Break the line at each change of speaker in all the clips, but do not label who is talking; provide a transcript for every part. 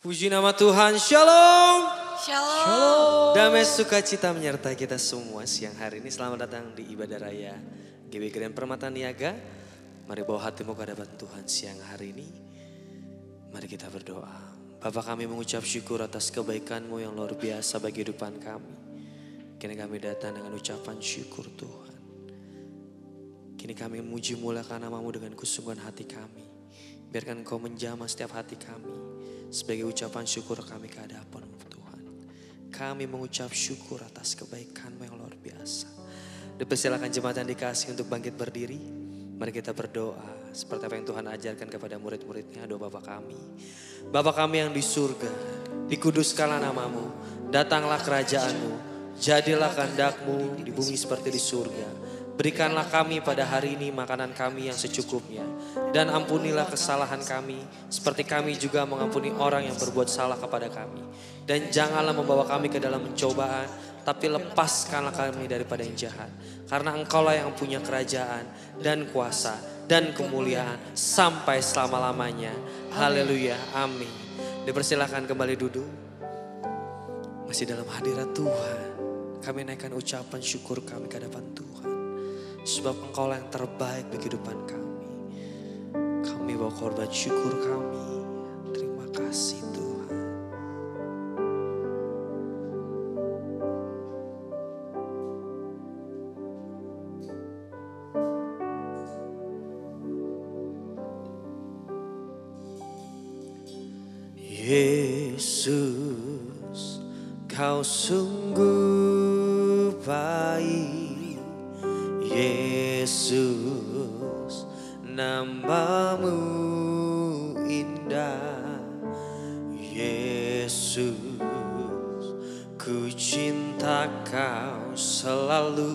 Puji nama Tuhan, Shalom.
Shalom.
Damai sukacita menyertai kita semua siang hari ini. Selamat datang di ibadah raya GW Grand Permata Niaga. Mari bawa hatimu ke hadapan Tuhan siang hari ini. Mari kita berdoa. Bapa, kami mengucap syukur atas kebaikan-Mu yang luar biasa bagi kehidupan kami. Kini kami datang dengan ucapan syukur Tuhan. Kini kami memuji muliakan nama-Mu dengan kesungguhan hati kami. Biarkan Engkau menjamah setiap hati kami. Sebagai ucapan syukur kami ke hadapan-Mu Tuhan. Kami mengucap syukur atas kebaikan-Mu yang luar biasa. Dipersilakan jemaat yang dikasih untuk bangkit berdiri. Mari kita berdoa seperti apa yang Tuhan ajarkan kepada murid-muridnya. Doa Bapa kami. Bapa kami yang di surga, dikuduskanlah nama-Mu. Datanglah kerajaan-Mu. Jadilah kehendak-Mu di bumi seperti di surga. Berikanlah kami pada hari ini makanan kami yang secukupnya. Dan ampunilah kesalahan kami seperti kami juga mengampuni orang yang berbuat salah kepada kami. Dan janganlah membawa kami ke dalam pencobaan, tapi lepaskanlah kami daripada yang jahat. Karena Engkaulah yang punya kerajaan dan kuasa dan kemuliaan sampai selama-lamanya. Haleluya, amin. Dipersilakan kembali duduk. Masih dalam hadirat Tuhan, kami naikkan ucapan syukur kami ke hadapan Tuhan. Sebab Engkaulah yang terbaik bagi kehidupan kami. Kami bawa korban syukur kami. Terima kasih Tuhan. Yesus, Kau sungguh baik. Yesus, nama-Mu indah. Yesus, ku cinta Kau selalu.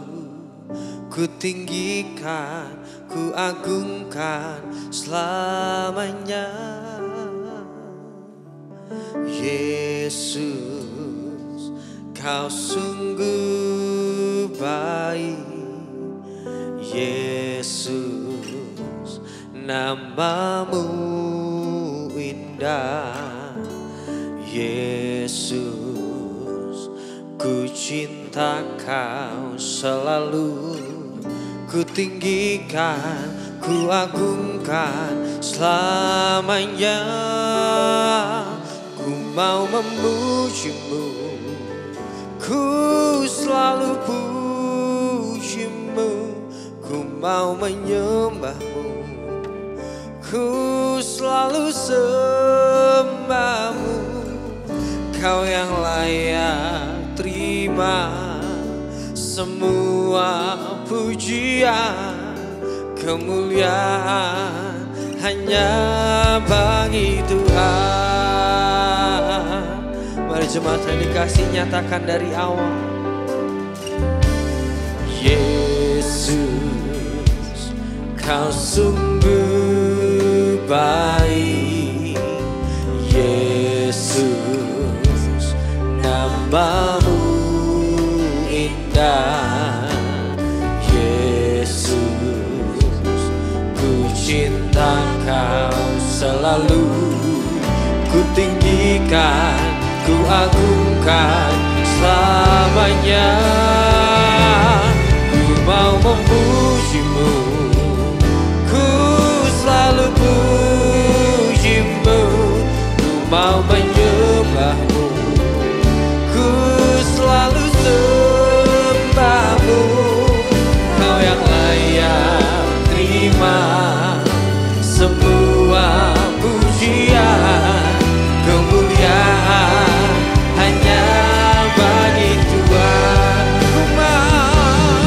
Ku tinggikan, ku agungkan selamanya. Yesus, Kau sungguh baik. Yesus, nama-Mu indah. Yesus, ku cinta Kau selalu. Ku tinggikan, ku agungkan selamanya. Ku mau memuji-Mu, ku selalu puji-Mu. Ku mau menyembah-Mu, ku selalu sembah-Mu. Kau yang layak terima semua pujian, kemuliaan hanya bagi Tuhan. Mari jemaat yang dikasih nyatakan dari awal. Yesus, Kau sungguh baik. Yesus, nama-Mu indah. Yesus, ku cinta Kau selalu. Ku tinggikan, ku agungkan selamanya. Ku mau memuji-Mu, ku selalu puji-Mu. Ku mau menyembah-Mu, ku selalu sembah-Mu. Kau yang layak terima semua pujian, kemuliaan hanya bagi Tuhan. Ku mau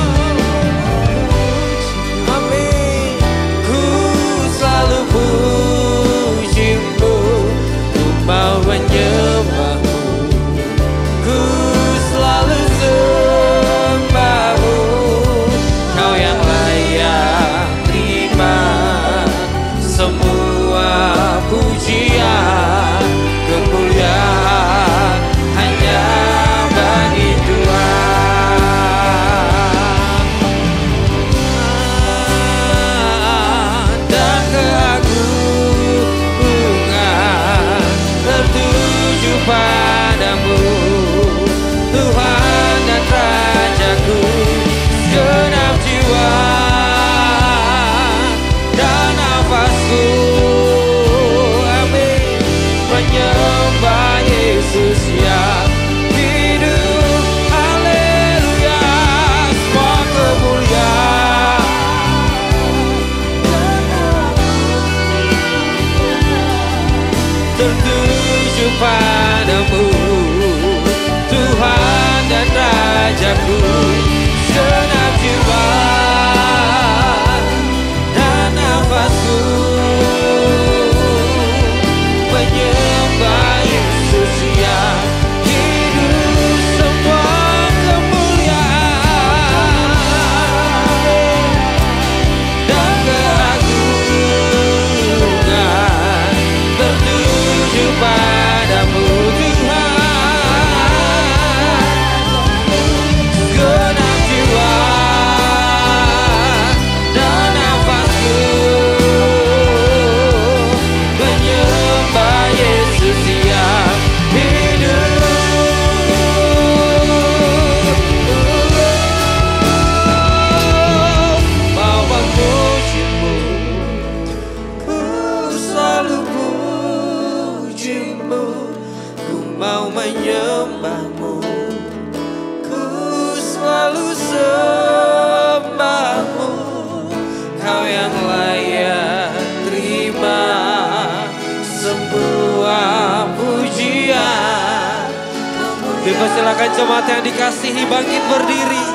silakan jemaat yang dikasihi bangkit berdiri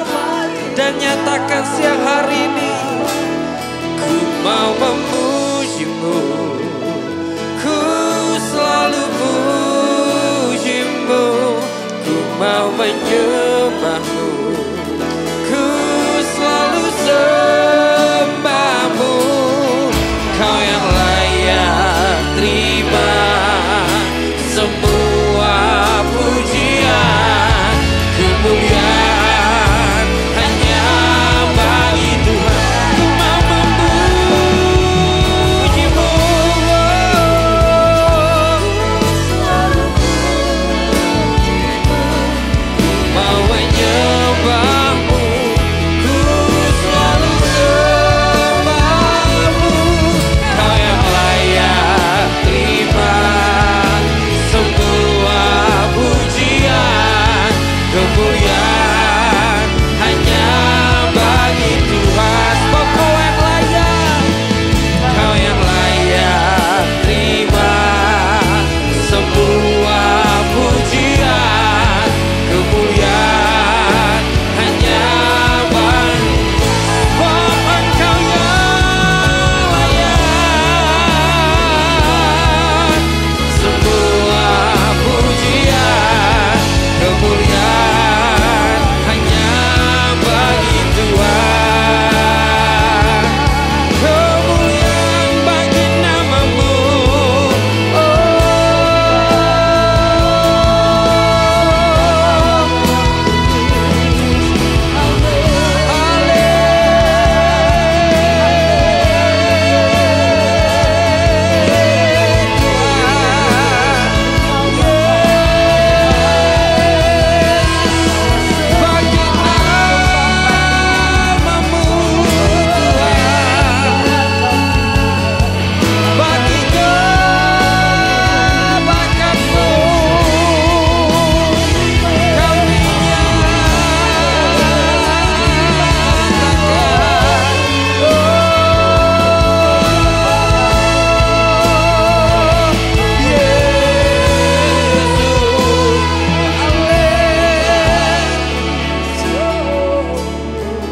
dan nyatakan siang hari ini. Ku mau memujimu, ku selalu pujimu, ku mau menyembahmu, ku selalu sembahmu. Kau yang layak terima semua pujian, kemuliaan hanya bagi Tuhan. Ku mau memujimu, ku mau menyembahmu, ku selalu sembahmu. Kau yang layak terima semua pujian, kemuliaan hanya bagi Tuhan. Kau yang layak, kau yang layak terima semua pujian, kemuliaan hanya bagi Engkau yang layak semua pujian, kemuliaan hanya bagi Tuhan. Kemuliaan bagi namamu,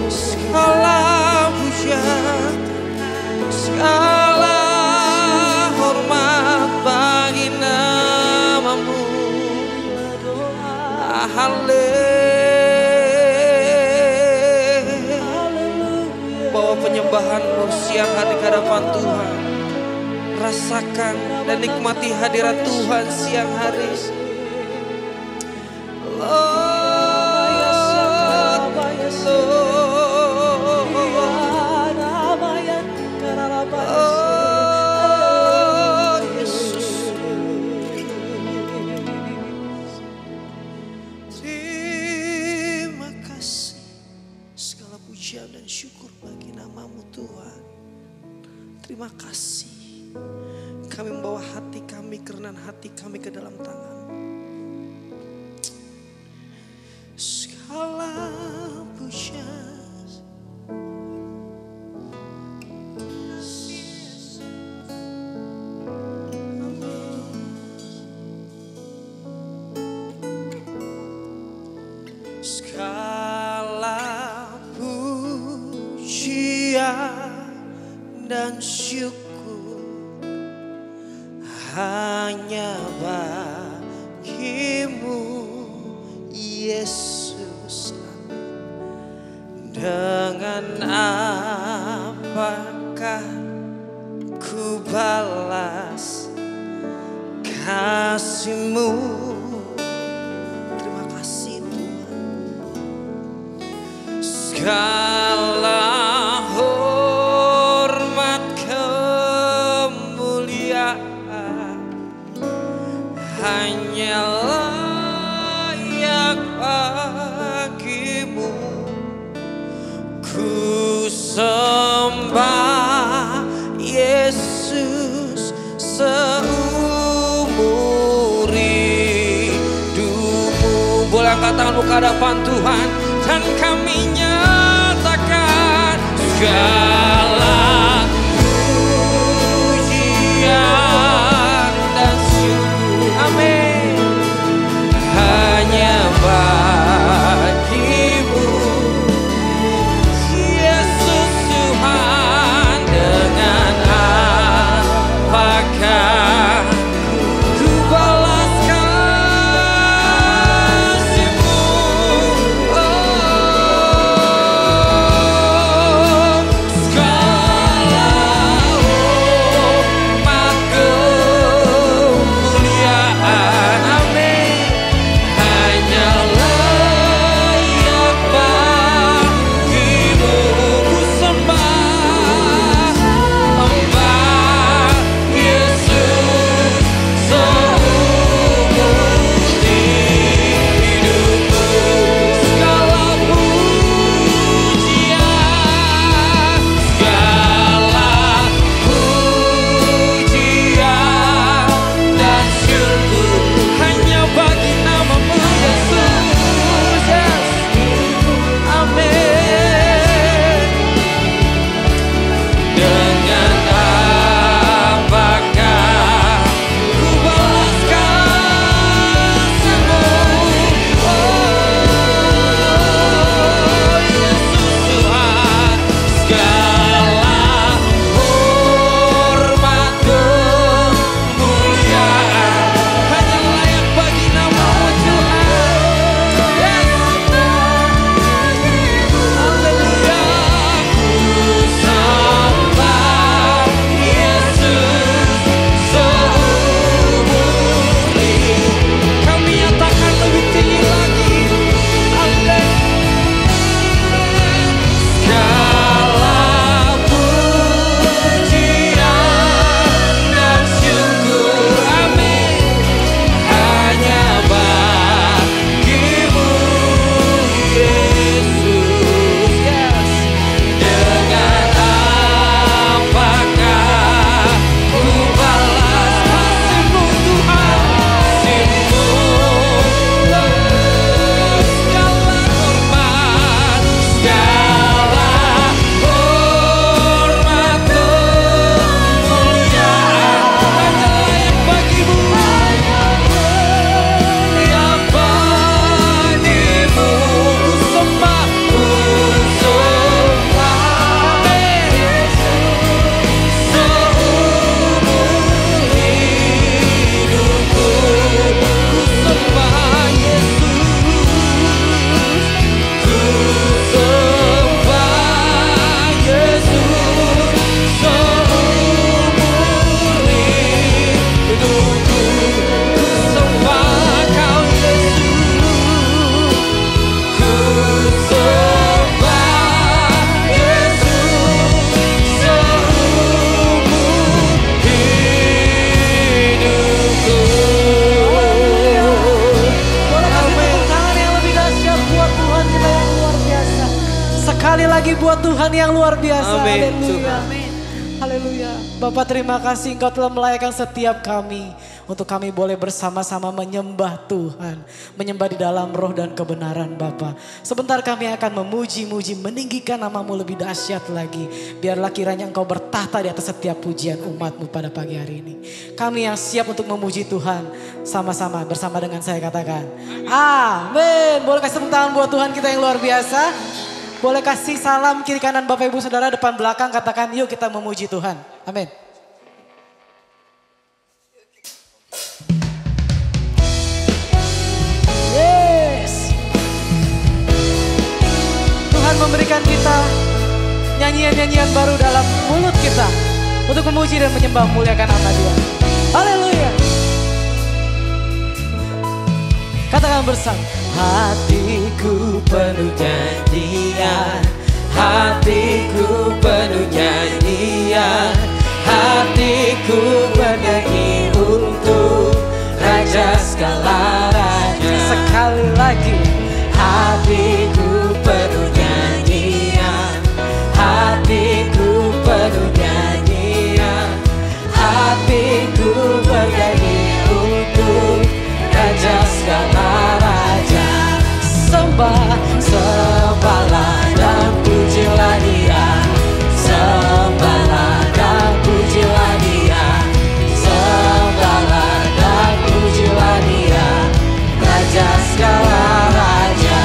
segala pujian, segala hormat bagi namamu. Haleluya. Bawa penyembahanmu siang hari ke hadapan Tuhan. Rasakan dan nikmati hadirat Tuhan siang hari. Terima kasih, segala pujian dan syukur bagi namamu Tuhan. Terima kasih, kami membawa hati kami, kerenan hati kami ke dalam tangan. Segala pujian, segala pujian dan syukur hanya bagimu, Yesus. Dengan apakah ku balas kasih-Mu? Terima kasih Tuhan. Segala hormat kemuliaan hanya layak bagimu. Ku sembah Yesus seumur hidupmu. Boleh angkat tanganmu ke hadapan Tuhan dan kami nyatakan segala pujian dan syukur, amin, hanya
lagi buat Tuhan yang luar biasa.
Amin.
Haleluya. Haleluya. Bapak terima kasih Engkau telah melayakkan setiap kami. Untuk kami boleh bersama-sama menyembah Tuhan. Menyembah di dalam roh dan kebenaran Bapa. Sebentar kami akan memuji-muji, meninggikan namamu lebih dahsyat lagi. Biarlah kiranya Engkau bertahta di atas setiap pujian umatmu pada pagi hari ini. Kami yang siap untuk memuji Tuhan. Sama-sama bersama dengan saya katakan. Amin. Boleh kasih tepuk tangan buat Tuhan kita yang luar biasa. Boleh kasih salam kiri kanan Bapak Ibu Saudara depan belakang. Katakan yuk kita memuji Tuhan. Amin. Memberikan kita nyanyian-nyanyian baru dalam mulut kita untuk memuji dan menyembah muliakan nama Dia. Haleluya. Katakan bersama. Hatiku penuh nyanyian, hatiku penuh nyanyian, hatiku bernyanyi untuk Raja segala raja. Sekali lagi. Hatiku penuh nyanyian, hatiku penuh nyanyian, hatiku bernyanyi untuk Raja segala raja. Sembah, sembahlah dan pujilah Dia, sembahlah dan pujilah Dia, sembahlah dan pujilah Dia, Raja segala raja.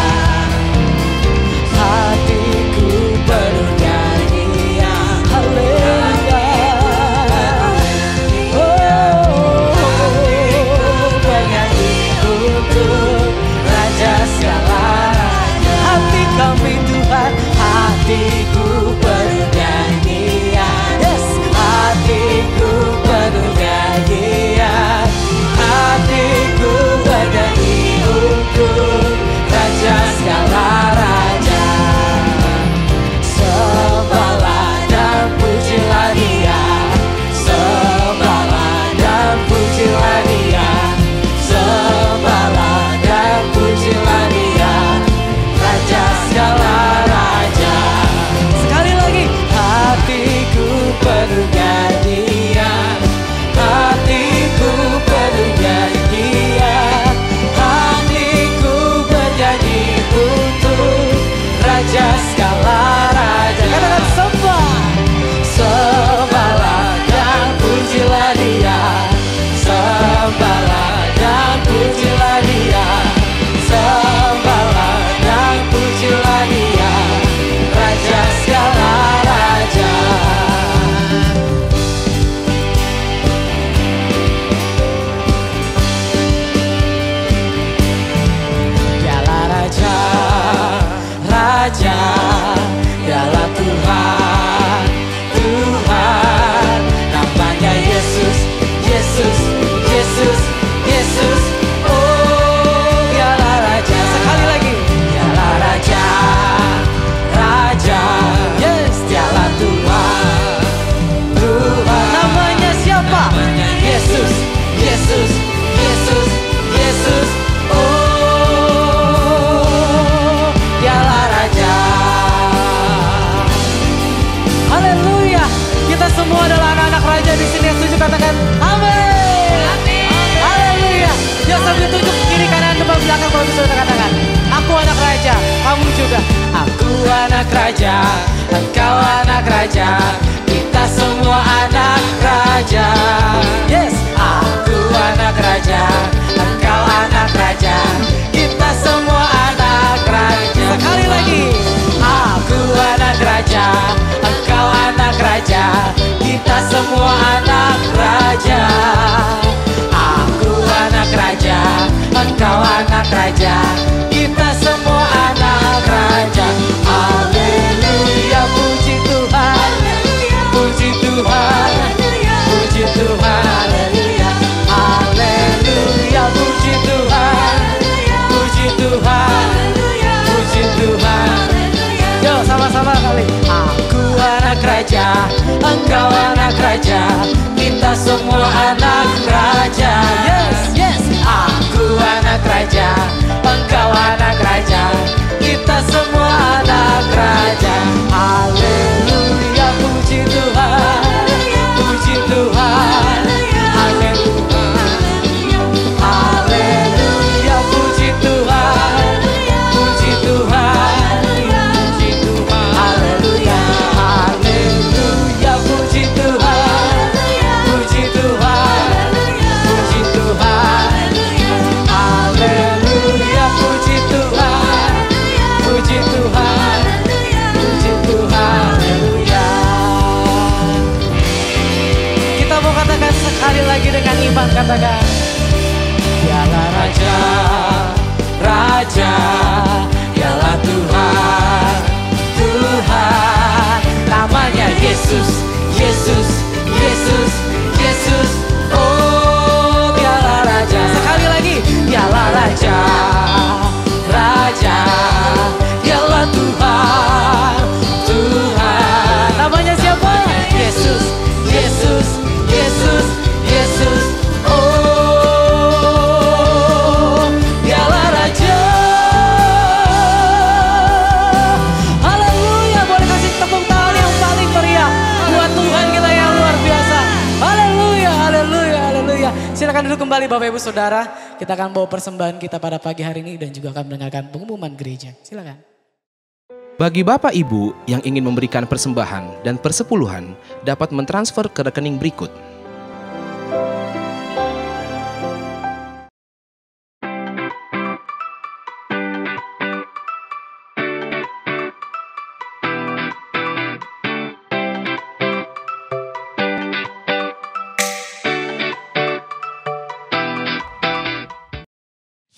Hatiku penuh nyanyian, haleluya. Bernyanyi untuk Raja segala raja. Hati kami Tuhan, hatiku penuh nyanyian. Yes, hatiku penuh nyanyian, hatiku bernyanyi untuk Raja segala raja. Sembahlah dan pujilah Dia, sembahlah dan pujilah Dia, sembahlah dan pujilah Dia, Raja segala raja. Sekali lagi. Hatiku penuh nyanyian, hatiku penuh nyanyian, hatiku bernyanyi untuk Raja segala raja. Katakan sembah, sembahlah dan pujilah Dia, sembahlah dan pujilah Dia, sembahlah dan pujilah Dia, Raja segala raja. Dialah Raja, Raja, Dialah Tuhan, Tuhan. Namanya Yesus, Yesus, Yesus, Yesus. Oh, Dialah Raja. Sekali lagi. Dialah Raja, Raja. Yes, Dialah Tuhan, Tuhan. Namanya siapa? Namanya Yesus, Yesus, Yesus, Yesus. Oh, Dialah Raja. Haleluya. Kita semua adalah anak-anak Raja di sini yang setuju katakan amin. Haleluya. Ya sambil tunjuk kiri kanan depan belakang kalau bisa katakan. Aku anak Raja, kamu juga. Aku anak Raja, engkau anak Raja, kita semua anak Raja. Yes, aku anak Raja, engkau anak Raja, kita semua anak Raja. Sekali lagi. Aku anak Raja, engkau anak Raja, kita semua anak Raja. Aku anak Raja, engkau anak Raja, kita semua anak Raja. Haleluya, puji Tuhan, puji Tuhan, puji Tuhan. Haleluya, haleluya, puji Tuhan, puji Tuhan, puji Tuhan. Yo sama-sama kali. Aku anak Raja, engkau anak Raja, kita semua anak Raja. Yes, yes. Aku anak Raja, engkau anak Raja, kita semua anak Raja. depan katakan. Dialah Raja, Raja, dialah Tuhan, Tuhan. Namanya Yesus, Yesus, Yesus, Yesus. Oh, dialah Raja. Sekali lagi, dialah Raja, Raja, dialah Tuhan, Tuhan. Namanya siapa? Yesus, Yesus, Yesus, Yesus. Oh, dialah Raja. Haleluya. Boleh kasih tepuk tangan yang paling meriah buat Tuhan kita yang luar biasa. Haleluya, haleluya, haleluya. Silakan duduk kembali Bapak Ibu Saudara. Kita akan bawa persembahan kita pada pagi hari ini dan juga akan mendengarkan pengumuman gereja. Silakan.
Bagi Bapak Ibu yang ingin memberikan persembahan dan persepuluhan dapat mentransfer ke rekening berikut.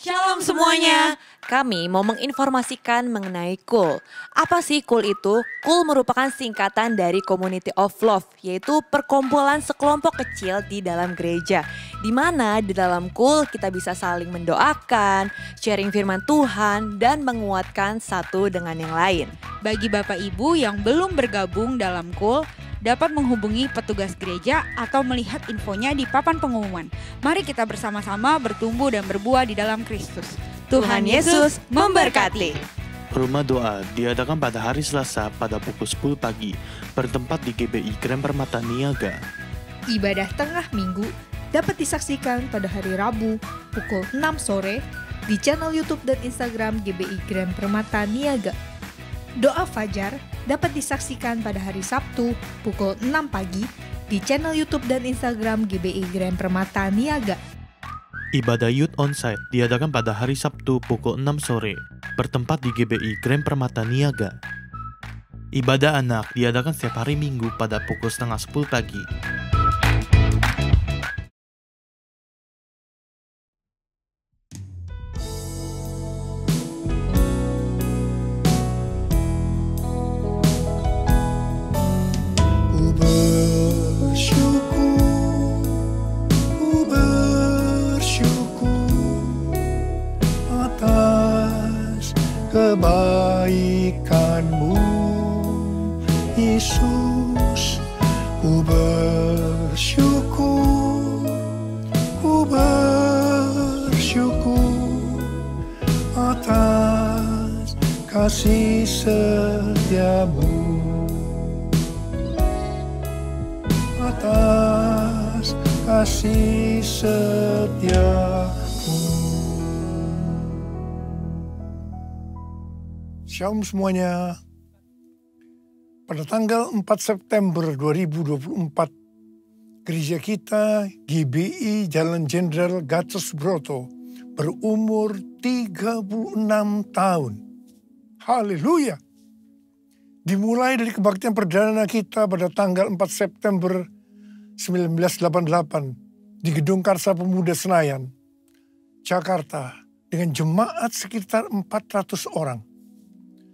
Shalom semuanya, kami mau menginformasikan mengenai KUL. Apa sih KUL itu? KUL merupakan singkatan dari Community of Love, yaitu perkumpulan sekelompok kecil di dalam gereja. Di mana di dalam KUL kita bisa saling mendoakan, sharing firman Tuhan, dan menguatkan satu dengan yang lain.
Bagi Bapak Ibu yang belum bergabung dalam KUL, dapat menghubungi petugas gereja atau melihat infonya di papan pengumuman. Mari kita bersama-sama bertumbuh dan berbuah di dalam Kristus.
Tuhan Yesus memberkati.
Rumah doa diadakan pada hari Selasa pada pukul 10 pagi, bertempat di GBI Grand Permata Niaga.
Ibadah tengah minggu dapat disaksikan pada hari Rabu pukul 6 sore di channel YouTube dan Instagram GBI Grand Permata Niaga. Doa Fajar dapat disaksikan pada hari Sabtu pukul 6 pagi di channel YouTube dan Instagram GBI Grand Permata Niaga.
Ibadah Youth Onsite diadakan pada hari Sabtu pukul 6 sore, bertempat di GBI Grand Permata Niaga. Ibadah anak diadakan setiap hari Minggu pada pukul 9:30 pagi.
Kebaikanmu, Yesus, ku bersyukur atas kasih setiamu, atas kasih setiamu. Shalom semuanya. Pada tanggal 4 September 2024, gereja kita GBI Jalan Jenderal Gatot Subroto berumur 36 tahun. Haleluya. Dimulai dari kebaktian perdana kita pada tanggal 4 September 1988 di Gedung Karsa Pemuda Senayan, Jakarta, dengan jemaat sekitar 400 orang.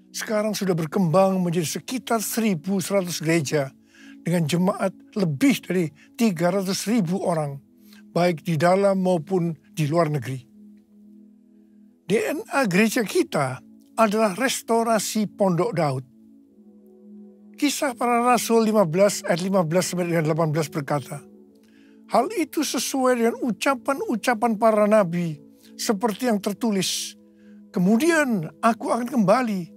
Sekarang sudah berkembang menjadi sekitar 1.100 gereja dengan jemaat lebih dari 300.000 orang, baik di dalam maupun di luar negeri. DNA gereja kita adalah restorasi Pondok Daud. Kisah Para Rasul 15 ayat 15-18 berkata, hal itu sesuai dengan ucapan-ucapan para nabi seperti yang tertulis, kemudian aku akan kembali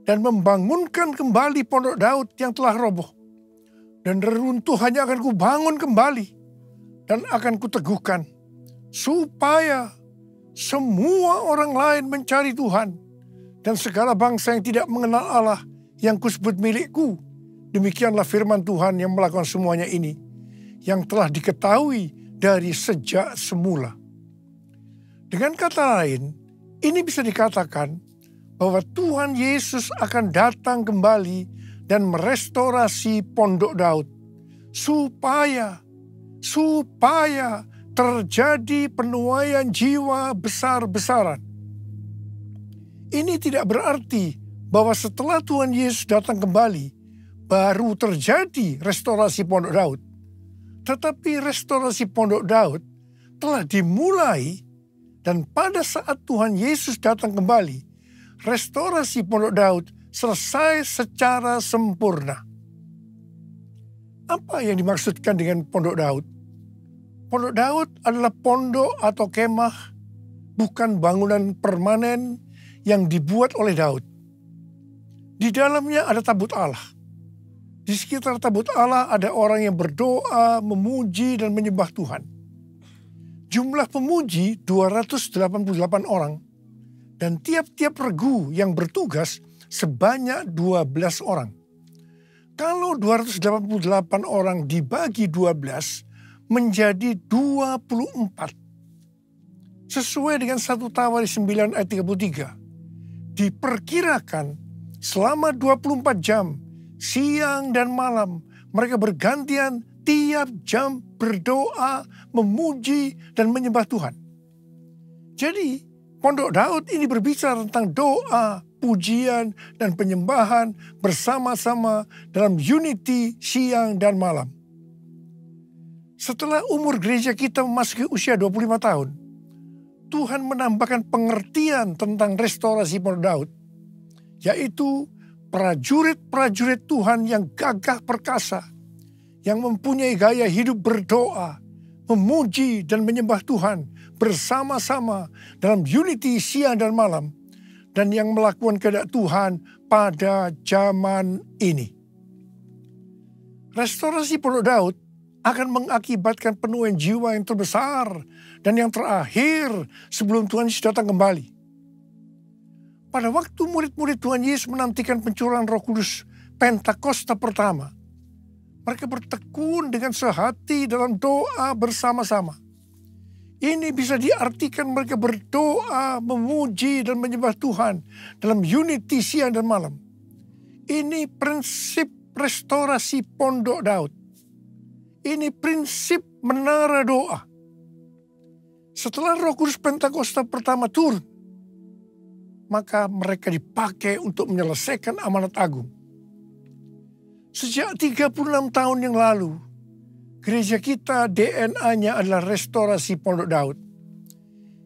dan membangunkan kembali Pondok Daud yang telah roboh. Dan reruntuhannya akan kubangun kembali dan akan kuteguhkan, supaya semua orang lain mencari Tuhan dan segala bangsa yang tidak mengenal Allah yang kusebut milikku. Demikianlah firman Tuhan yang melakukan semuanya ini, yang telah diketahui dari sejak semula. Dengan kata lain, ini bisa dikatakan bahwa Tuhan Yesus akan datang kembali dan merestorasi Pondok Daud supaya terjadi penuaian jiwa besar-besaran. Ini tidak berarti bahwa setelah Tuhan Yesus datang kembali, baru terjadi restorasi Pondok Daud. Tetapi restorasi Pondok Daud telah dimulai, dan pada saat Tuhan Yesus datang kembali, restorasi Pondok Daud selesai secara sempurna. Apa yang dimaksudkan dengan Pondok Daud? Pondok Daud adalah pondok atau kemah, bukan bangunan permanen yang dibuat oleh Daud. Di dalamnya ada tabut Allah. Di sekitar tabut Allah ada orang yang berdoa, memuji, dan menyembah Tuhan. Jumlah pemuji 288 orang. Dan tiap-tiap regu yang bertugas sebanyak 12 orang. Kalau 288 orang dibagi 12 menjadi 24. Sesuai dengan 1 Tawari 9 ayat 33. Diperkirakan selama 24 jam, siang dan malam, mereka bergantian tiap jam berdoa, memuji, dan menyembah Tuhan. Jadi, Pondok Daud ini berbicara tentang doa, pujian, dan penyembahan bersama-sama dalam unity siang dan malam. Setelah umur gereja kita memasuki usia 25 tahun, Tuhan menambahkan pengertian tentang restorasi Pondok Daud, yaitu prajurit-prajurit Tuhan yang gagah perkasa, yang mempunyai gaya hidup berdoa, memuji dan menyembah Tuhan bersama-sama dalam unity siang dan malam, dan yang melakukan kehendak Tuhan pada zaman ini. Restorasi Pondok Daud akan mengakibatkan penuaian jiwa yang terbesar dan yang terakhir sebelum Tuhan Yesus datang kembali. Pada waktu murid-murid Tuhan Yesus menantikan pencurahan Roh Kudus Pentakosta pertama, mereka bertekun dengan sehati dalam doa bersama-sama. Ini bisa diartikan mereka berdoa, memuji, dan menyembah Tuhan dalam unity siang dan malam. Ini prinsip restorasi Pondok Daud. Ini prinsip menara doa. Setelah Roh Kudus Pentakosta pertama turun, maka mereka dipakai untuk menyelesaikan amanat agung. Sejak 36 tahun yang lalu, gereja kita DNA-nya adalah restorasi Pondok Daud.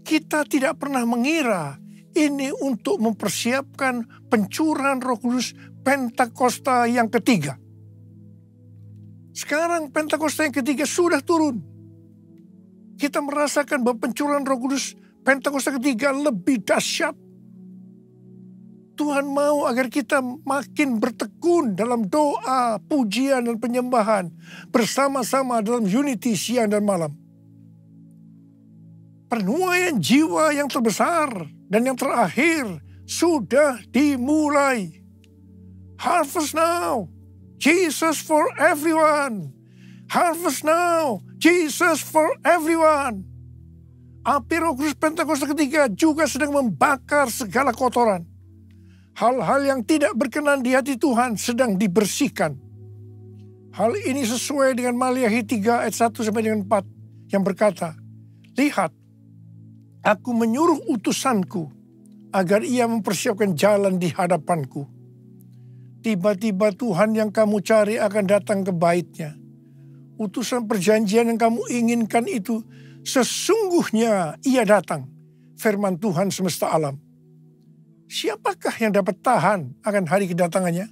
Kita tidak pernah mengira ini untuk mempersiapkan pencurahan Roh Kudus Pentakosta yang ketiga. Sekarang Pentakosta yang ketiga sudah turun. Kita merasakan bahwa pencurahan Roh Kudus Pentakosta ketiga lebih dahsyat. Tuhan mau agar kita makin bertekun dalam doa, pujian, dan penyembahan bersama-sama dalam unity siang dan malam. Penuaian jiwa yang terbesar dan yang terakhir sudah dimulai. Harvest now, Jesus for everyone. Harvest now, Jesus for everyone. Api Roh Kudus Pentakosta ketiga juga sedang membakar segala kotoran. Hal-hal yang tidak berkenan di hati Tuhan sedang dibersihkan. Hal ini sesuai dengan Maliahi 3 ayat 1 sampai dengan 4 yang berkata, "Lihat, aku menyuruh utusanku agar ia mempersiapkan jalan di hadapanku. Tiba-tiba Tuhan yang kamu cari akan datang ke bait-Nya. Utusan perjanjian yang kamu inginkan itu sesungguhnya ia datang, firman Tuhan semesta alam. Siapakah yang dapat tahan akan hari kedatangannya?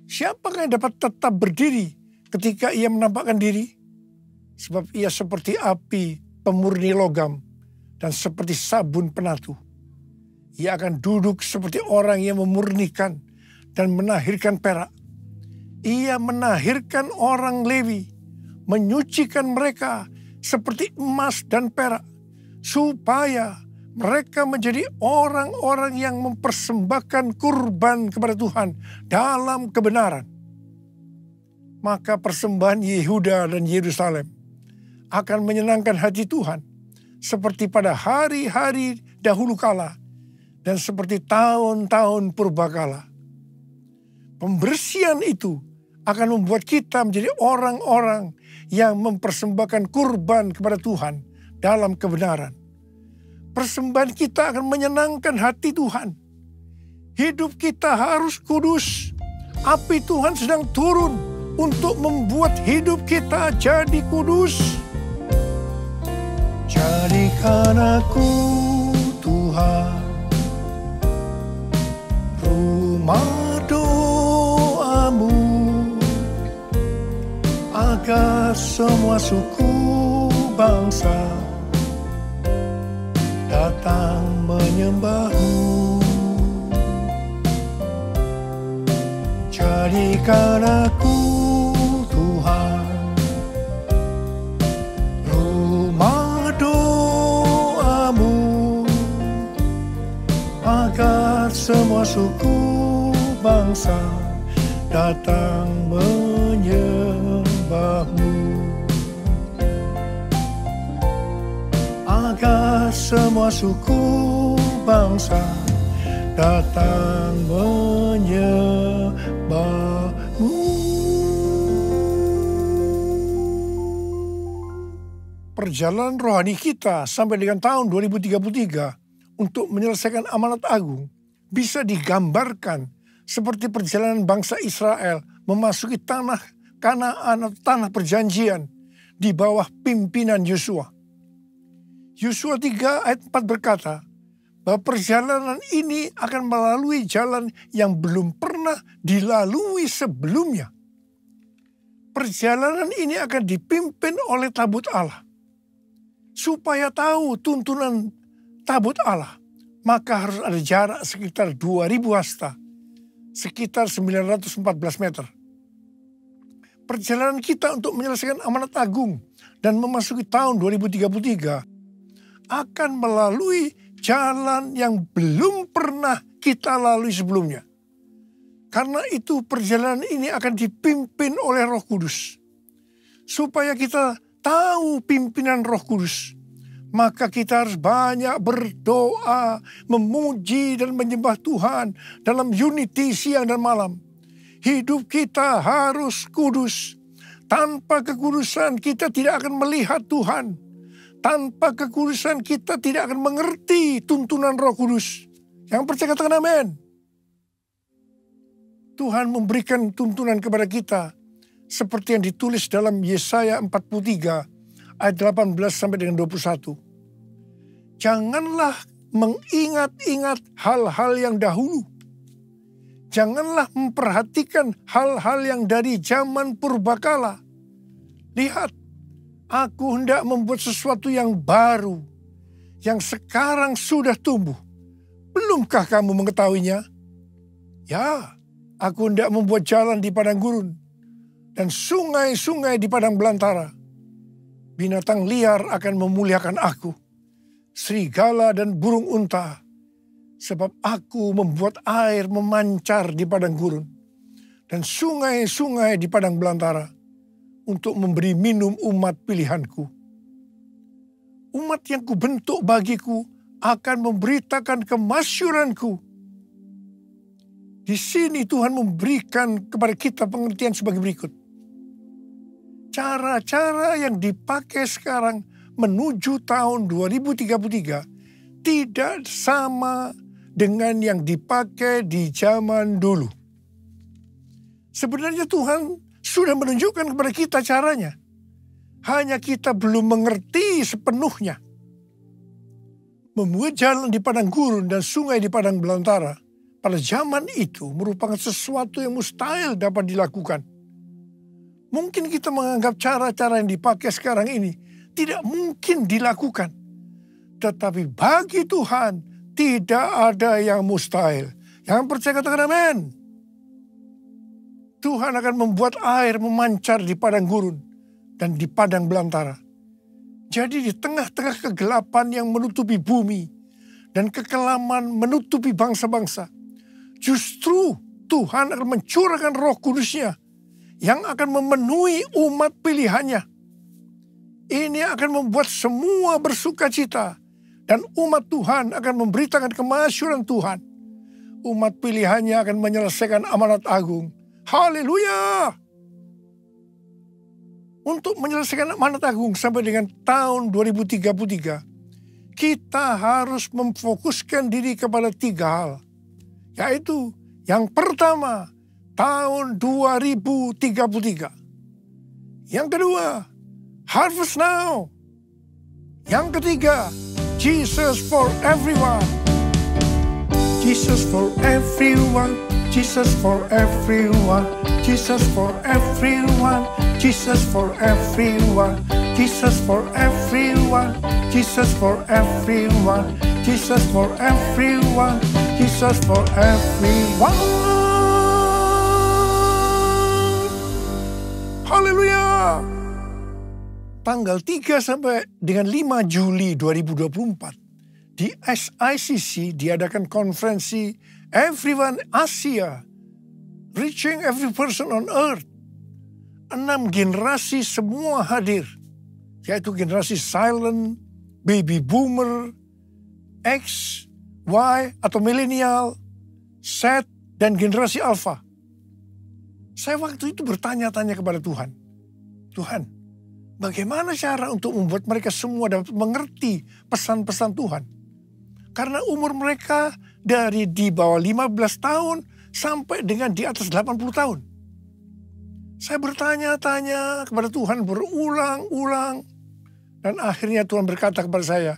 Siapakah yang dapat tetap berdiri ketika ia menampakkan diri? Sebab ia seperti api pemurni logam dan seperti sabun penatu. Ia akan duduk seperti orang yang memurnikan dan menahirkan perak. Ia menahirkan orang Lewi, menyucikan mereka seperti emas dan perak, supaya mereka menjadi orang-orang yang mempersembahkan kurban kepada Tuhan dalam kebenaran. Maka persembahan Yehuda dan Yerusalem akan menyenangkan hati Tuhan, seperti pada hari-hari dahulu kala dan seperti tahun-tahun purbakala. Pembersihan itu akan membuat kita menjadi orang-orang yang mempersembahkan kurban kepada Tuhan dalam kebenaran. Persembahan kita akan menyenangkan hati Tuhan. Hidup kita harus kudus. Api Tuhan sedang turun untuk membuat hidup kita jadi kudus. Jadikan aku, Tuhan, rumah doamu, agar semua suku bangsa datang menyembahmu. Jadikan aku, Tuhan, rumah doamu, agar semua suku bangsa datang menyembahmu. Agar semua suku bangsa datang menyembahmu. Perjalanan rohani kita sampai dengan tahun 2033 untuk menyelesaikan amanat agung bisa digambarkan seperti perjalanan bangsa Israel memasuki tanah Kanaan atau tanah perjanjian di bawah pimpinan Yosua. Yosua 3 ayat 4 berkata bahwa perjalanan ini akan melalui jalan yang belum pernah dilalui sebelumnya. Perjalanan ini akan dipimpin oleh tabut Allah. Supaya tahu tuntunan tabut Allah, maka harus ada jarak sekitar 2000 hasta, sekitar 914 meter. Perjalanan kita untuk menyelesaikan amanat agung dan memasuki tahun 2033 akan melalui jalan yang belum pernah kita lalui sebelumnya. Karena itu perjalanan ini akan dipimpin oleh Roh Kudus. Supaya kita tahu pimpinan Roh Kudus, maka kita harus banyak berdoa, memuji dan menyembah Tuhan dalam unity siang dan malam. Hidup kita harus kudus. Tanpa kekudusan kita tidak akan melihat Tuhan. Tanpa kekudusan kita tidak akan mengerti tuntunan Roh Kudus. Yang percaya katakan amin. Tuhan memberikan tuntunan kepada kita seperti yang ditulis dalam Yesaya 43 ayat 18 sampai dengan 21. Janganlah mengingat-ingat hal-hal yang dahulu. Janganlah memperhatikan hal-hal yang dari zaman purbakala. Lihat, aku hendak membuat sesuatu yang baru, yang sekarang sudah tumbuh. Belumkah kamu mengetahuinya? Ya, aku hendak membuat jalan di padang gurun, dan sungai-sungai di padang belantara. Binatang liar akan memuliakan aku, serigala dan burung unta. Sebab aku membuat air memancar di padang gurun dan sungai-sungai di padang belantara untuk memberi minum umat pilihanku. Umat yang kubentuk bagiku akan memberitakan kemasyuranku. Di sini Tuhan memberikan kepada kita pengertian sebagai berikut. Cara-cara yang dipakai sekarang menuju tahun 2033 tidak sama dengan yang dipakai di zaman dulu. Sebenarnya Tuhan sudah menunjukkan kepada kita caranya. Hanya kita belum mengerti sepenuhnya. Membuat jalan di padang gurun dan sungai di padang belantara pada zaman itu merupakan sesuatu yang mustahil dapat dilakukan. Mungkin kita menganggap cara-cara yang dipakai sekarang ini tidak mungkin dilakukan. Tetapi bagi Tuhan tidak ada yang mustahil. Yang percaya katakan amin. Tuhan akan membuat air memancar di padang gurun dan di padang belantara. Jadi di tengah-tengah kegelapan yang menutupi bumi dan kekelaman menutupi bangsa-bangsa, justru Tuhan akan mencurahkan Roh Kudus-Nya yang akan memenuhi umat pilihannya. Ini akan membuat semua bersuka cita. Dan umat Tuhan akan memberitakan kemasyuran Tuhan. Umat pilihannya akan menyelesaikan amanat agung. Haleluya! untuk menyelesaikan amanat agung sampai dengan tahun 2033, kita harus memfokuskan diri kepada 3 hal. Yaitu yang pertama, tahun 2033. Yang kedua, harvest now. Yang ketiga, Jesus for everyone. Jesus for everyone. Jesus for everyone. Jesus for everyone. Jesus for everyone. Jesus for everyone. Jesus for everyone. Jesus for everyone. Jesus for everyone. Haleluya. Tanggal 3 sampai dengan 5 Juli 2024 di SICC diadakan konferensi Everyone Asia, Reaching Every Person on Earth. 6 generasi semua hadir, yaitu generasi silent, baby boomer, X, Y atau milenial, Z, dan generasi alpha. Saya waktu itu bertanya-tanya kepada Tuhan, Tuhan, bagaimana cara untuk membuat mereka semua dapat mengerti pesan-pesan Tuhan? Karena umur mereka dari di bawah 15 tahun sampai dengan di atas 80 tahun. Saya bertanya-tanya kepada Tuhan berulang-ulang. Dan akhirnya Tuhan berkata kepada saya,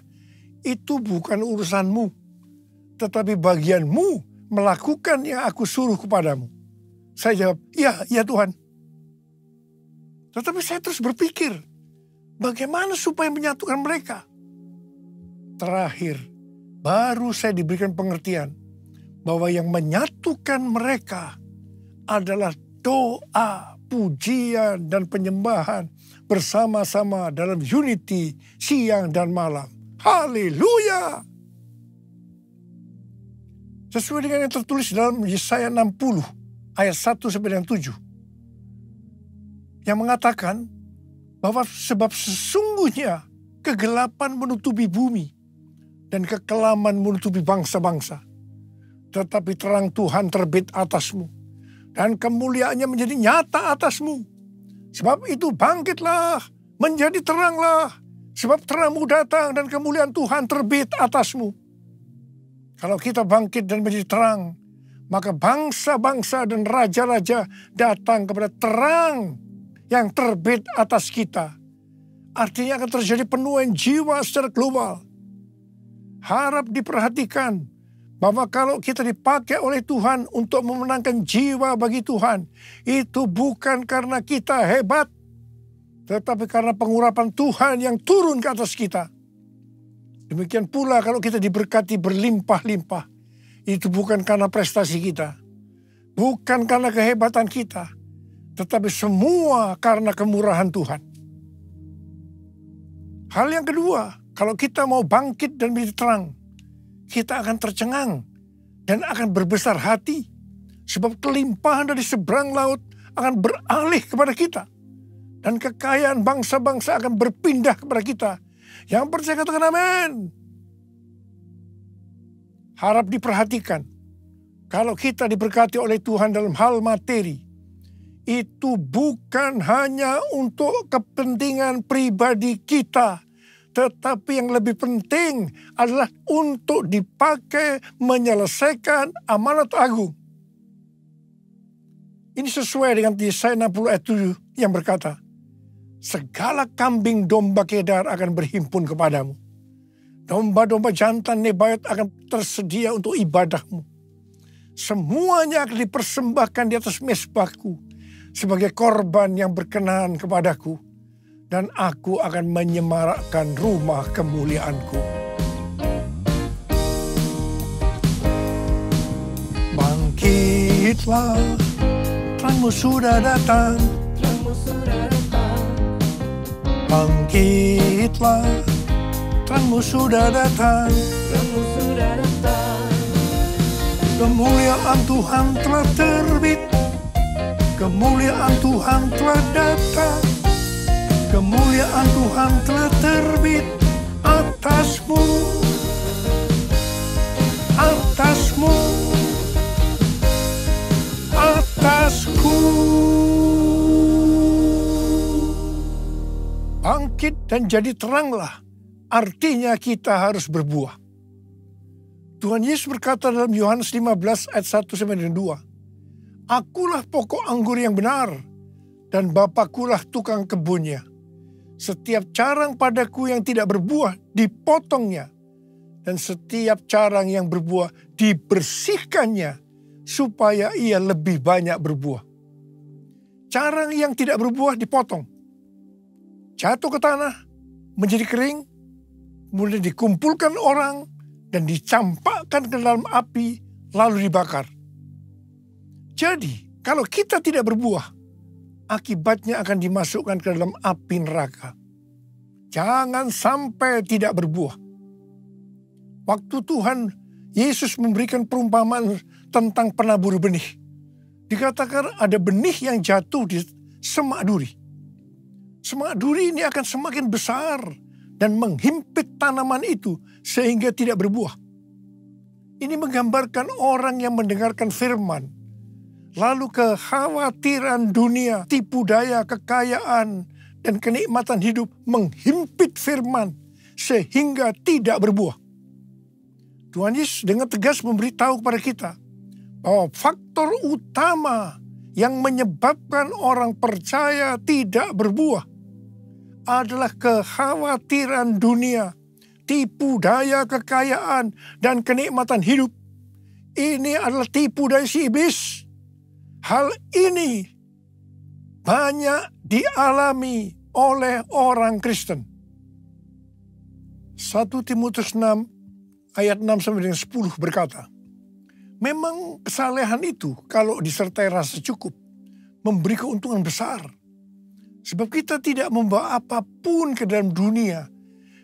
itu bukan urusanmu, tetapi bagianmu melakukan yang aku suruh kepadamu. Saya jawab, iya Tuhan. Tetapi saya terus berpikir, bagaimana supaya menyatukan mereka? Terakhir, baru saya diberikan pengertian bahwa yang menyatukan mereka adalah doa, pujian, dan penyembahan bersama-sama dalam unity siang dan malam. Haleluya! Sesuai dengan yang tertulis dalam Yesaya 60 ayat 1 sampai dengan 7. Yang mengatakan bahwa sebab sesungguhnya kegelapan menutupi bumi dan kekelaman menutupi bangsa-bangsa. Tetapi terang Tuhan terbit atasmu dan kemuliaannya menjadi nyata atasmu. Sebab itu bangkitlah, menjadi teranglah. Sebab terangmu datang dan kemuliaan Tuhan terbit atasmu. Kalau kita bangkit dan menjadi terang, maka bangsa-bangsa dan raja-raja datang kepada terang yang terbit atas kita. Artinya akan terjadi penuaian jiwa secara global. Harap diperhatikan bahwa kalau kita dipakai oleh Tuhan untuk memenangkan jiwa bagi Tuhan, itu bukan karena kita hebat, tetapi karena pengurapan Tuhan yang turun ke atas kita. Demikian pula kalau kita diberkati berlimpah-limpah, itu bukan karena prestasi kita, bukan karena kehebatan kita, tetapi semua karena kemurahan Tuhan. Hal yang kedua, kalau kita mau bangkit dan menjadi terang, kita akan tercengang dan akan berbesar hati. Sebab kelimpahan dari seberang laut akan beralih kepada kita. Dan kekayaan bangsa-bangsa akan berpindah kepada kita. Yang percaya katakan amin. Harap diperhatikan. Kalau kita diberkati oleh Tuhan dalam hal materi, itu bukan hanya untuk kepentingan pribadi kita, tetapi yang lebih penting adalah untuk dipakai menyelesaikan amanat agung. Ini sesuai dengan Yesaya 60 ayat 7 yang berkata, segala kambing domba Kedar akan berhimpun kepadamu. Domba-domba jantan Nebayot akan tersedia untuk ibadahmu. Semuanya akan dipersembahkan di atas mezbahku sebagai korban yang berkenan kepadaku. Dan aku akan menyemarakkan rumah kemuliaanku. Bangkitlah, terangmu sudah datang. Bangkitlah, terangmu sudah datang. Kemuliaan Tuhan telah terbit. Kemuliaan Tuhan telah datang. Kemuliaan Tuhan telah terbit atasmu, atasmu, atasku. bangkit dan jadi teranglah. Artinya kita harus berbuah. Tuhan Yesus berkata dalam Yohanes 15 ayat 1-2. Akulah pokok anggur yang benar, dan Bapakulah tukang kebunnya. Setiap carang padaku yang tidak berbuah, dipotongnya. Dan setiap carang yang berbuah, dibersihkannya, supaya ia lebih banyak berbuah. Carang yang tidak berbuah dipotong. Jatuh ke tanah, menjadi kering, kemudian dikumpulkan orang, dan dicampakkan ke dalam api, lalu dibakar. Jadi, kalau kita tidak berbuah, akibatnya akan dimasukkan ke dalam api neraka. Jangan sampai tidak berbuah. Waktu Tuhan Yesus memberikan perumpamaan tentang penabur benih, dikatakan ada benih yang jatuh di semak duri. Semak duri ini akan semakin besar dan menghimpit tanaman itu sehingga tidak berbuah. Ini menggambarkan orang yang mendengarkan firman, lalu kekhawatiran dunia, tipu daya, kekayaan, dan kenikmatan hidup menghimpit firman sehingga tidak berbuah. Tuhan Yesus dengan tegas memberitahu kepada kita bahwa faktor utama yang menyebabkan orang percaya tidak berbuah adalah kekhawatiran dunia, tipu daya kekayaan, dan kenikmatan hidup. Ini adalah tipu daya si iblis. Hal ini banyak dialami oleh orang Kristen. 1 Timotius 6 ayat 6-10 berkata, memang kesalehan itu kalau disertai rasa cukup memberi keuntungan besar. Sebab kita tidak membawa apapun ke dalam dunia,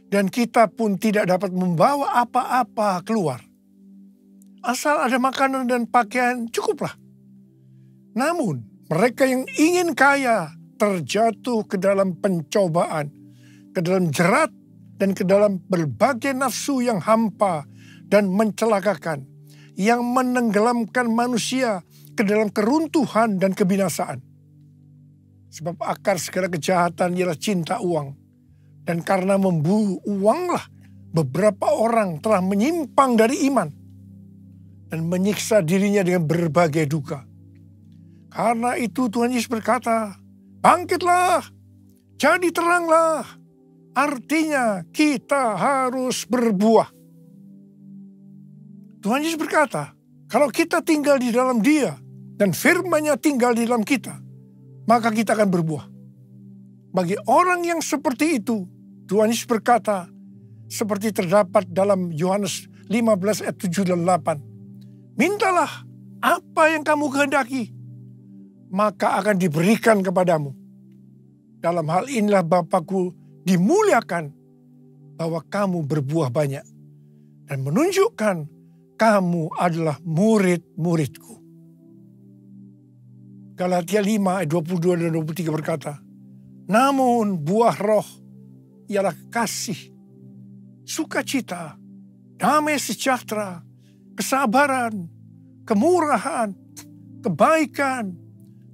dan kita pun tidak dapat membawa apa-apa keluar. Asal ada makanan dan pakaian, cukuplah. Namun, mereka yang ingin kaya terjatuh ke dalam pencobaan, ke dalam jerat, dan ke dalam berbagai nafsu yang hampa dan mencelakakan, yang menenggelamkan manusia ke dalam keruntuhan dan kebinasaan. Sebab akar segala kejahatan ialah cinta uang. Dan karena memburu uanglah beberapa orang telah menyimpang dari iman dan menyiksa dirinya dengan berbagai duka. Karena itu Tuhan Yesus berkata, bangkitlah, jadi teranglah. Artinya kita harus berbuah. Tuhan Yesus berkata, kalau kita tinggal di dalam Dia dan firman-Nya tinggal di dalam kita, maka kita akan berbuah. Bagi orang yang seperti itu, Tuhan Yesus berkata, seperti terdapat dalam Yohanes 15 ayat 7 dan 8. Mintalah apa yang kamu kehendaki, maka akan diberikan kepadamu. Dalam hal inilah Bapakku dimuliakan, bahwa kamu berbuah banyak, dan menunjukkan kamu adalah murid-muridku. Galatia 5 ayat 22 dan 23 berkata, namun buah roh ialah kasih, sukacita, damai sejahtera, kesabaran, kemurahan, kebaikan,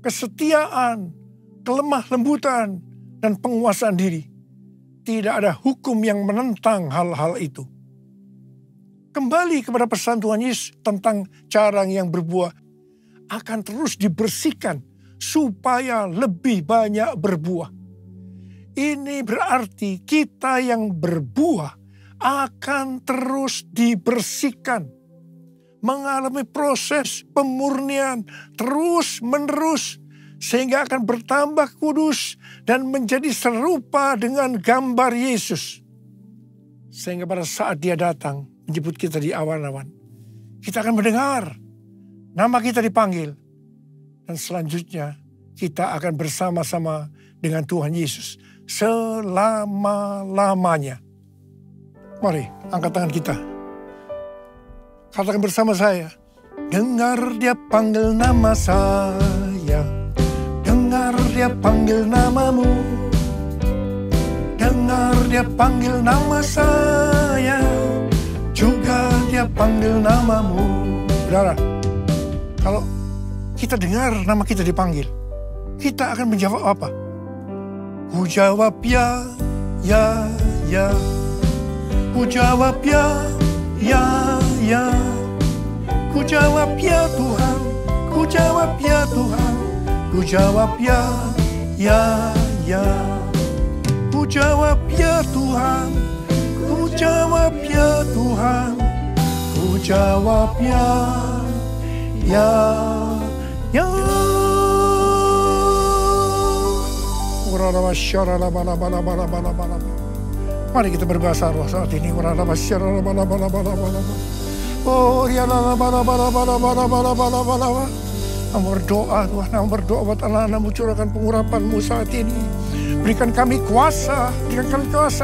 kesetiaan, kelemah lembutan, dan penguasaan diri. Tidak ada hukum yang menentang hal-hal itu. Kembali kepada pesan Tuhan Yesus tentang carang yang berbuah akan terus dibersihkan supaya lebih banyak berbuah. Ini berarti kita yang berbuah akan terus dibersihkan, mengalami proses pemurnian terus-menerus, sehingga akan bertambah kudus dan menjadi serupa dengan gambar Yesus. Sehingga pada saat Dia datang menjemput kita di awan-awan, kita akan mendengar nama kita dipanggil, dan selanjutnya kita akan bersama-sama dengan Tuhan Yesus selama-lamanya. Mari angkat tangan kita. Katakan bersama saya, dengar Dia panggil nama saya, dengar Dia panggil namamu, dengar Dia panggil nama saya, juga Dia panggil namamu. Saudara, kalau kita dengar nama kita dipanggil, kita akan menjawab apa? Ku jawab ya, ya, ya. Ku jawab ya, ya, ya. Ku jawab ya Tuhan, ku jawab ya Tuhan, ku jawab ya, ya, ya. Ku jawab ya Tuhan, ku jawab ya Tuhan, ku jawab ya, ya, ya. Mari kita berbahasa roh saat ini. Oh, ya berdoa Tuhan, berdoa buat anak-anakmu, curahkan pengurapan-Mu saat ini. Berikan kami kuasa,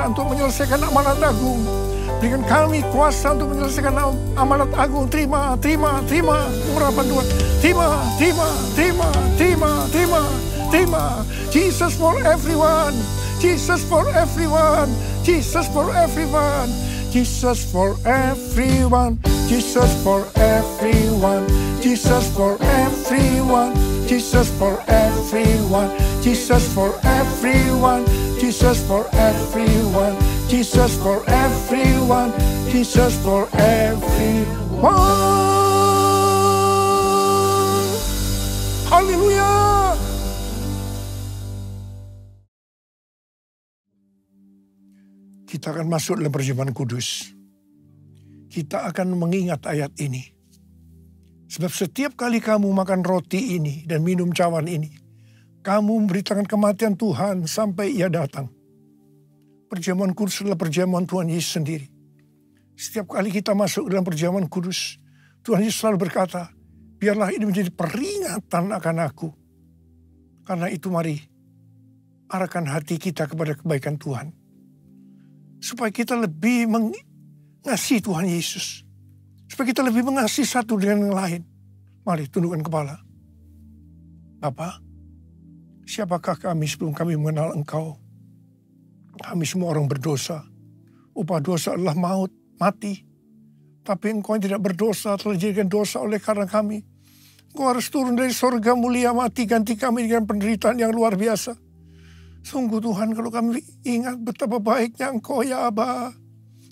untuk menyelesaikan amanat agung. Berikan kami kuasa untuk menyelesaikan amanat agung. Terima pengurapan Tuhan. Terima. Jesus for everyone. Jesus for everyone. Jesus for everyone. Jesus for everyone. Jesus for everyone. Jesus for everyone. Jesus for everyone. Jesus for everyone. Jesus for everyone. Jesus for everyone. Jesus for everyone. Haleluya. Kita akan masuk dalam perjamuan kudus. Kita akan mengingat ayat ini. Sebab setiap kali kamu makan roti ini dan minum cawan ini, kamu memberitakan kematian Tuhan sampai Ia datang. Perjamuan kudus adalah perjamuan Tuhan Yesus sendiri. Setiap kali kita masuk dalam perjamuan kudus, Tuhan Yesus selalu berkata, biarlah ini menjadi peringatan akan aku. Karena itu mari arahkan hati kita kepada kebaikan Tuhan. Supaya kita lebih mengasihi Tuhan Yesus. Supaya kita lebih mengasihi satu dengan yang lain. Mari tundukkan kepala. Bapa, siapakah kami sebelum kami mengenal Engkau? Kami semua orang berdosa. Upah dosa adalah maut, mati. Tapi Engkau yang tidak berdosa telah dijadikan dosa oleh karena kami. Engkau harus turun dari sorga mulia, mati, ganti kami dengan penderitaan yang luar biasa. Sungguh Tuhan, kalau kami ingat betapa baiknya Engkau ya Aba.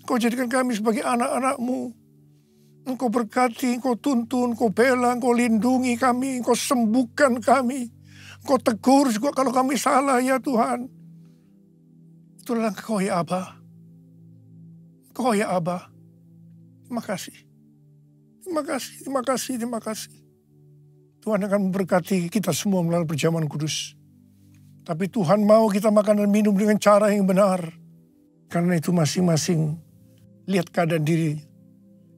Engkau jadikan kami sebagai anak-anak-Mu. Engkau berkati, Engkau tuntun, Engkau bela, Engkau lindungi kami, Engkau sembuhkan kami. Engkau tegur juga kalau kami salah ya Tuhan. Itulah Engkau ya Aba. Engkau ya Aba. Terima kasih. Terima kasih, terima kasih, terima kasih. Tuhan akan memberkati kita semua melalui perjamuan kudus. Tapi Tuhan mau kita makan dan minum dengan cara yang benar. Karena itu masing-masing lihat keadaan diri.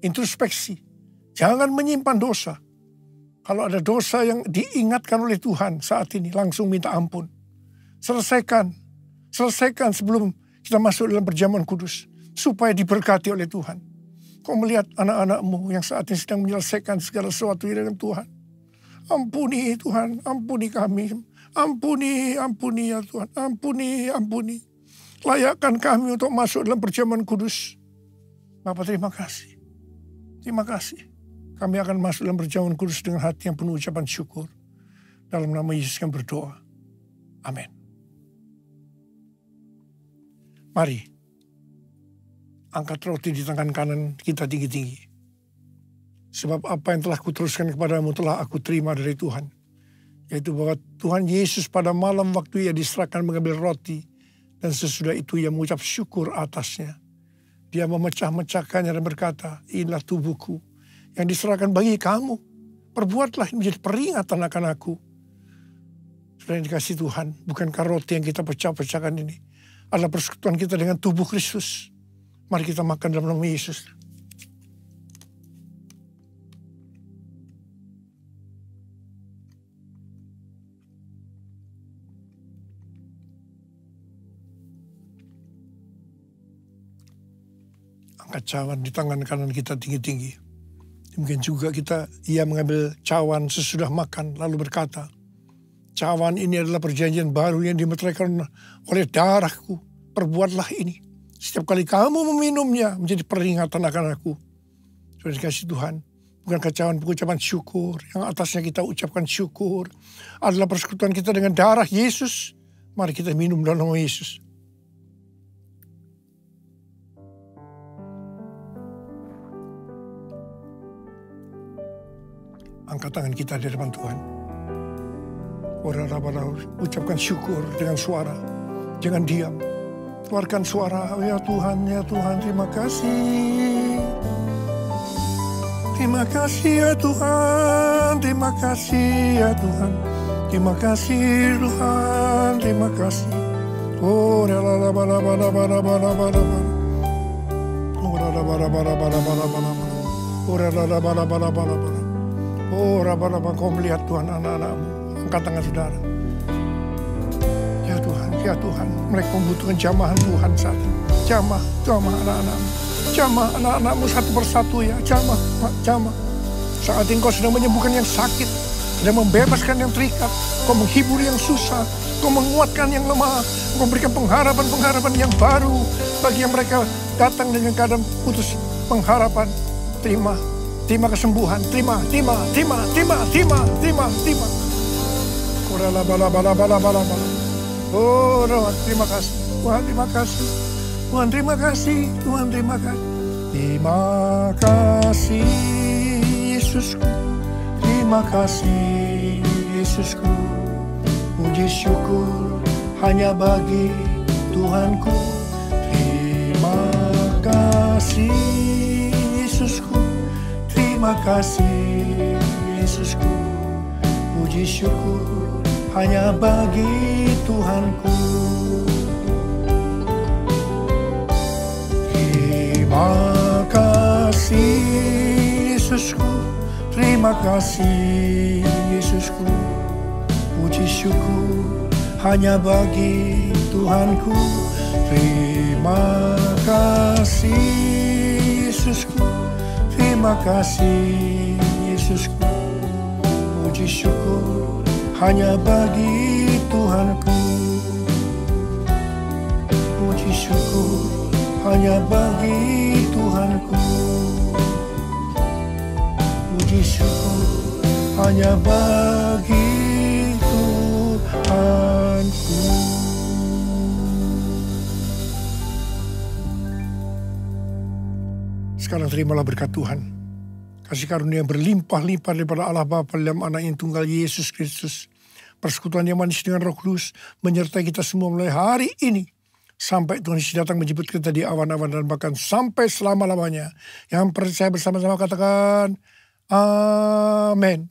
Introspeksi. Jangan menyimpan dosa. Kalau ada dosa yang diingatkan oleh Tuhan saat ini, langsung minta ampun. Selesaikan sebelum kita masuk dalam perjamuan kudus. Supaya diberkati oleh Tuhan. Kau melihat anak-anak-Mu yang saat ini sedang menyelesaikan segala sesuatu dengan Tuhan. Ampuni Tuhan, ampuni kami. Ampuni ya Tuhan, ampuni. Layakkan kami untuk masuk dalam perjamuan kudus. Bapa terima kasih. Terima kasih. Kami akan masuk dalam perjamuan kudus dengan hati yang penuh ucapan syukur. Dalam nama Yesus kami berdoa. Amin. Mari. Angkat roti di tangan kanan kita tinggi-tinggi. Sebab apa yang telah kuteruskan kepadamu telah aku terima dari Tuhan. Yaitu bahwa Tuhan Yesus pada malam waktu Ia diserahkan mengambil roti. Dan sesudah itu Ia mengucap syukur atasnya. Dia memecah-mecahkannya dan berkata, inilah tubuhku yang diserahkan bagi kamu. Perbuatlah ini menjadi peringatan akan aku. Sudah dikasih Tuhan, bukankah roti yang kita pecah-pecahkan ini adalah persekutuan kita dengan tubuh Kristus. Mari kita makan dalam nama Yesus. Angkat cawan di tangan kanan kita tinggi-tinggi. Mungkin juga ia mengambil cawan sesudah makan lalu berkata, cawan ini adalah perjanjian baru yang dimeteraikan oleh darahku. Perbuatlah ini. Setiap kali kamu meminumnya menjadi peringatan akan aku. Sudah dikasih Tuhan. Bukankah cawan pengucapan syukur yang atasnya kita ucapkan syukur adalah persekutuan kita dengan darah Yesus. Mari kita minum dalam nama Yesus. Angkat tangan kita di depan Tuhan. Ucapkan syukur dengan suara. Jangan diam. Keluarkan suara. Ya Tuhan, terima kasih. Terima kasih ya Tuhan. Terima kasih ya Tuhan. Terima kasih Tuhan. Terima kasih. Oh, kau melihat Tuhan anak-anakmu. Angkat tangan saudara. Ya Tuhan, mereka membutuhkan jamahan Tuhan saat ini. Jamah anak-anakmu. Jamah anak-anakmu satu persatu ya. Jamah. Saat ini kau sedang menyembuhkan yang sakit. Sedang membebaskan yang terikat. Kau menghibur yang susah. Kau menguatkan yang lemah. Kau memberikan pengharapan yang baru. Bagi yang mereka datang dengan keadaan putus pengharapan. Terima kesembuhan. Terima. Oh, terima kasih. Tuhan, terima kasih. Tuhan, terima kasih. Tuhan, terima kasih. Terima kasih, Yesusku. Terima kasih, Yesusku. Puji syukur hanya bagi Tuhanku. Terima kasih, Yesusku. Terima kasih, Yesusku. Puji syukur hanya bagi Tuhanku. Terima kasih Yesusku. Terima kasih Yesusku. Puji syukur hanya bagi Tuhanku. Terima kasih Yesusku. Terima kasih Yesusku. Puji syukur hanya bagi Tuhanku. Puji syukur hanya bagi Tuhanku. Puji syukur hanya bagi Tuhanku. Sekarang terimalah berkat Tuhan. Kasih karunia yang berlimpah-limpah daripada Allah Bapa dalam Anak yang tunggal Yesus Kristus. Persekutuan yang manis dengan Roh Kudus menyertai kita semua mulai hari ini. Sampai Tuhan Yesus datang menjemput kita di awan-awan dan bahkan sampai selama-lamanya. Yang percaya bersama-sama katakan, Amin.